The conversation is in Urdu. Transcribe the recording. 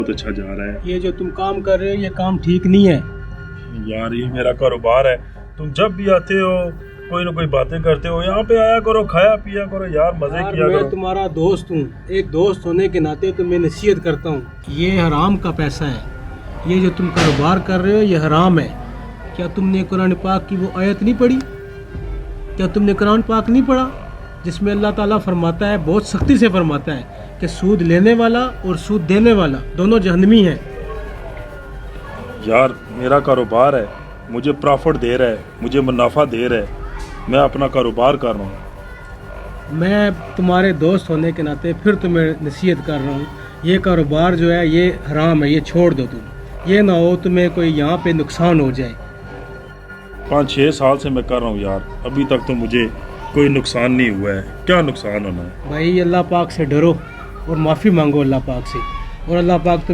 بہت اچھا جا رہا ہے یہ جو تم کام کر رہے ہو یہ کام ٹھیک نہیں ہے یار، یہ میرا کاروبار ہے. تم جب بھی آتے ہو کوئی نہ کوئی باتیں کرتے ہو. یہاں پہ آیا کرو، کھایا پیا کرو یار، مزے یار کیا میں کرو. تمہارا دوست ہوں، ایک دوست ہونے کے ناطے تو میں نصیحت کرتا ہوں. یہ حرام کا پیسہ ہے، یہ جو تم کاروبار کر رہے ہو یہ حرام ہے. کیا تم نے قرآن پاک کی وہ آیت نہیں پڑھی؟ کیا تم نے قرآن پاک نہیں پڑھا جس میں اللہ تعالیٰ فرماتا ہے، بہت سختی سے فرماتا ہے کہ سود لینے والا اور سود دینے والا دونوں جہنمی ہیں. یار میرا کاروبار ہے، مجھے پرافٹ دے رہا ہے، مجھے منافع دے رہا ہے. میں اپنا کاروبار کر رہا ہوں. میں تمہارے دوست ہونے کے ناطے پھر تمہیں نصیحت کر رہا ہوں، یہ کاروبار جو ہے یہ حرام ہے، یہ چھوڑ دو. تم یہ نہ ہو تمہیں کوئی یہاں پہ نقصان ہو جائے. 5-6 سال سے میں کر رہا ہوں یار، ابھی تک تو مجھے کوئی نقصان نہیں ہوا ہے. کیا نقصان ہونا ہے؟ بھائی اللہ پاک سے ڈرو اور معافی مانگو اللہ پاک سے، اور اللہ پاک تمہیں